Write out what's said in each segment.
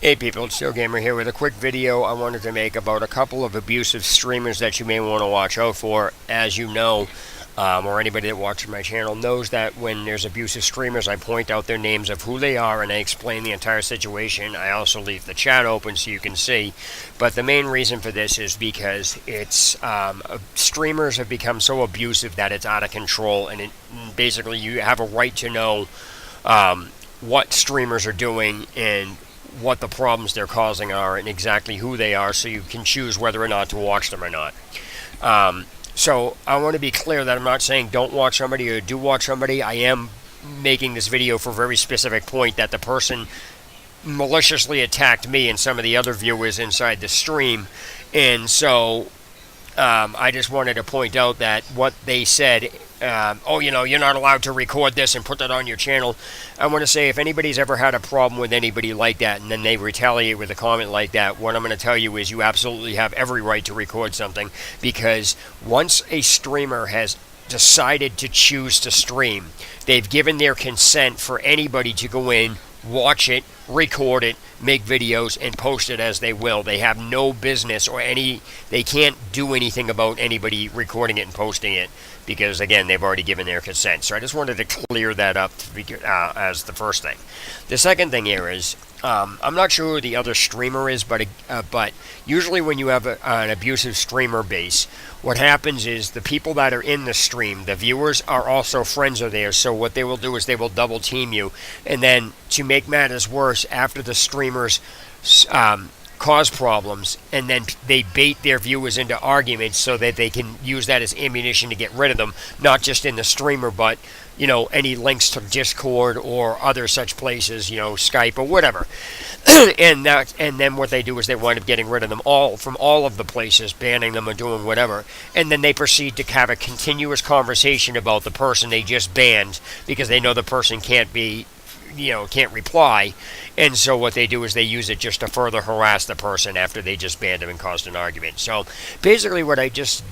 Hey people, it's Steel Gamer here with a quick video I wanted to make about a couple of abusive streamers that you may want to watch out for. As you know, or anybody that watches my channel knows that when there's abusive streamers, I point out their names of who they are and I explain the entire situation. I also leave the chat open so you can see. But the main reason for this is because it's streamers have become so abusive that it's out of control, and basically you have a right to know what streamers are doing and what the problems they're causing are and exactly who they are, so you can choose whether or not to watch them or not. So I want to be clear that I'm not saying don't watch somebody or do watch somebody. I am making this video for a very specific point that the person maliciously attacked me and some of the other viewers inside the stream, and so I just wanted to point out that what they said, oh, you know, you're not allowed to record this and put that on your channel. I want to say if anybody's ever had a problem with anybody like that and then they retaliate with a comment like that, what I'm going to tell you is you absolutely have every right to record something, because once a streamer has decided to choose to stream, they've given their consent for anybody to go in, watch it, record it, make videos, and post it as they will. They have no business they can't do anything about anybody recording it and posting it, because again, they've already given their consent. So I just wanted to clear that up as the first thing. The second thing here is, I'm not sure who the other streamer is, but usually when you have an abusive streamer base, what happens is the people that are in the stream, the viewers, are also friends of theirs. So what they will do is they will double team you, and then to make matters worse, after the streamers cause problems, and then they bait their viewers into arguments so that they can use that as ammunition to get rid of them, not just in the streamer, but you know, any links to Discord or other such places, you know, Skype or whatever. and then what they do is they wind up getting rid of them all from all of the places, banning them or doing whatever, and then they proceed to have a continuous conversation about the person they just banned, because they know the person can't reply, and so what they do is they use it just to further harass the person after they just banned them and caused an argument. So basically what I just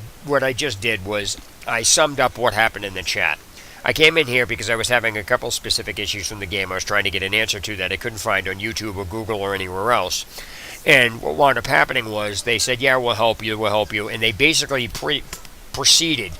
did was I summed up what happened in the chat. I came in here because I was having a couple specific issues from the game I was trying to get an answer to that I couldn't find on YouTube or Google or anywhere else. And what wound up happening was they said, yeah, we'll help you, and they basically proceeded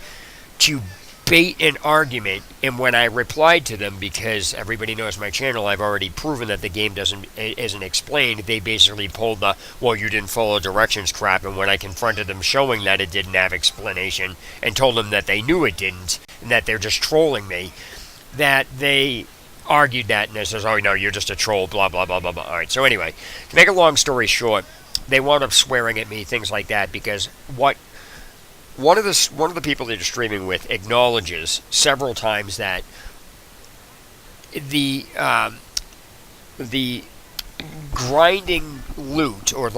to bait an argument. And when I replied to them, because everybody knows my channel, I've already proven that the game isn't explained, they basically pulled the, well, you didn't follow directions crap. And when I confronted them showing that it didn't have explanation and told them that they knew it didn't and that they're just trolling me, that they argued that, and they says, oh no, you're just a troll, blah blah blah blah blah. Alright, so anyway, to make a long story short, they wound up swearing at me, things like that, because one of the people that you're streaming with acknowledges several times that the grinding loot or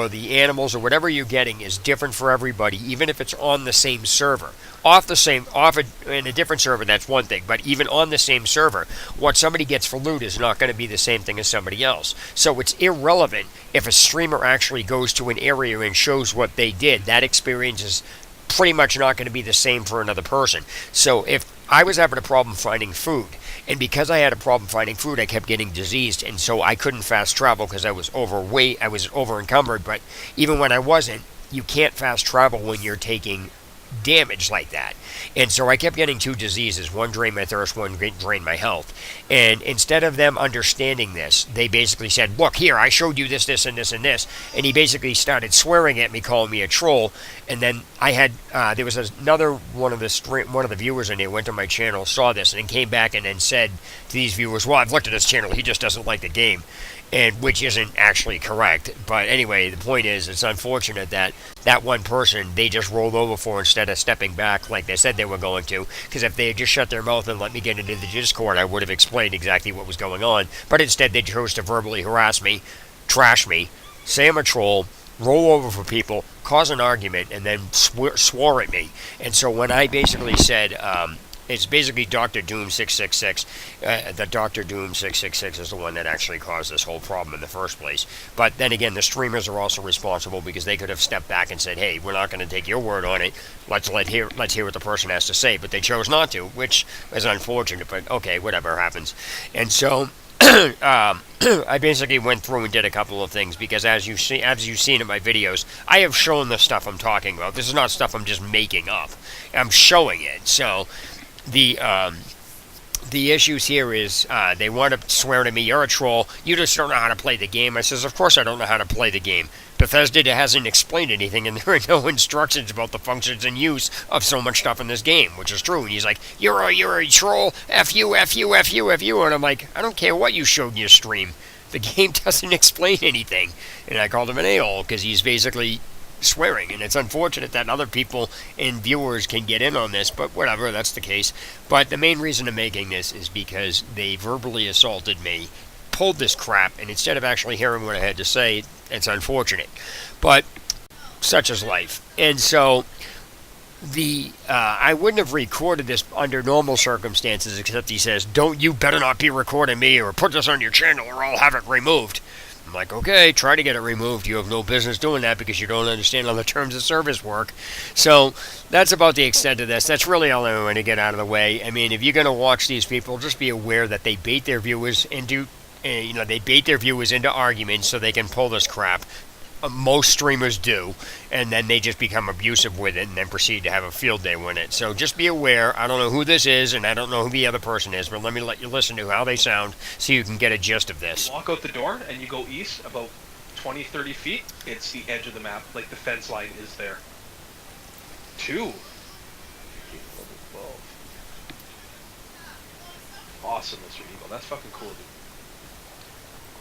the animals or whatever you're getting is different for everybody, even if it's on the same server. In a different server, that's one thing, but even on the same server, what somebody gets for loot is not going to be the same thing as somebody else. So it's irrelevant if a streamer actually goes to an area and shows what they did. That experience is pretty much not going to be the same for another person. So if I was having a problem finding food, and because I had a problem finding food, I kept getting diseased, and so I couldn't fast travel because I was overweight, I was over encumbered. But even when I wasn't, you can't fast travel when you're taking damage like that. And so I kept getting two diseases. One drained my thirst, one drained my health. And instead of them understanding this, they basically said, look here, I showed you this, this, and this, and this. And he basically started swearing at me, calling me a troll. And then I had, there was another one of the viewers in there went to my channel, saw this, and then came back and then said to these viewers, well, I've looked at his channel, he just doesn't like the game. And which isn't actually correct. But anyway, the point is, it's unfortunate that that one person they just rolled over for instead of stepping back like they said they were going to. Because if they had just shut their mouth and let me get into the Discord, I would have explained exactly what was going on. But instead, they chose to verbally harass me, trash me, say I'm a troll, roll over for people, cause an argument, and then swore at me. And so when I basically said, it's basically Dr. Doom 666. The Dr. Doom 666 is the one that actually caused this whole problem in the first place. But then again, the streamers are also responsible, because they could have stepped back and said, hey, we're not going to take your word on it. Let's hear what the person has to say. But they chose not to, which is unfortunate. But okay, whatever happens. And so I basically went through and did a couple of things because, as you've seen in my videos, I have shown the stuff I'm talking about. This is not stuff I'm just making up. I'm showing it. So the issues here is they want to swear to me, you're a troll, you just don't know how to play the game. I says, of course I don't know how to play the game. Bethesda hasn't explained anything, and there are no instructions about the functions and use of so much stuff in this game, which is true. And he's like, you're a troll, F you, F you, F you, F you. And I'm like, I don't care what you showed in your stream. The game doesn't explain anything. And I called him an a-hole because he's basically swearing, and it's unfortunate that other people and viewers can get in on this, but whatever, that's the case. But the main reason I'm making this is because they verbally assaulted me, pulled this crap, and instead of actually hearing what I had to say, it's unfortunate. But such is life. And so I wouldn't have recorded this under normal circumstances, except he says, you better not be recording me or put this on your channel or I'll have it removed. I'm like, okay, try to get it removed. You have no business doing that because you don't understand how the terms of service work. So that's about the extent of this. That's really all I want to get out of the way. I mean, if you're going to watch these people, just be aware that they bait their viewers into, arguments so they can pull this crap. Most streamers do, and then they just become abusive with it and then proceed to have a field day with it. So just be aware. I don't know who this is, and I don't know who the other person is, but let me let you listen to how they sound so you can get a gist of this. You walk out the door, and you go east about 20, 30 feet. It's the edge of the map. Like, the fence line is there. 2. Level 12. Awesome, Mr. Eagle. That's fucking cool, dude.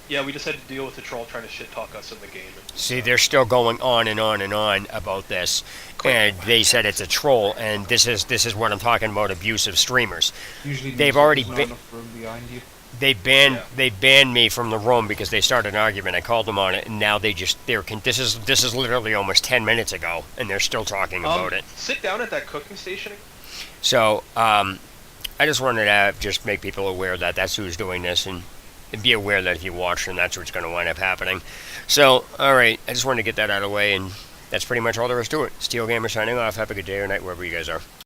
Yeah, we just had to deal with the troll trying to shit-talk us in the game. See, they're still going on and on and on about this, and they said it's a troll, and this is what I'm talking about, abusive streamers. Usually they've already they Yeah. banned me from the room because they started an argument. I called them on it, and now this is literally almost 10 minutes ago, and they're still talking about it. Sit down at that cooking station. So I just wanted to just make people aware that that's who's doing this, and be aware that if you watch them, that's what's going to wind up happening. So, alright, I just wanted to get that out of the way, and that's pretty much all there is to it. Steel Gamer signing off. Have a good day or night wherever you guys are.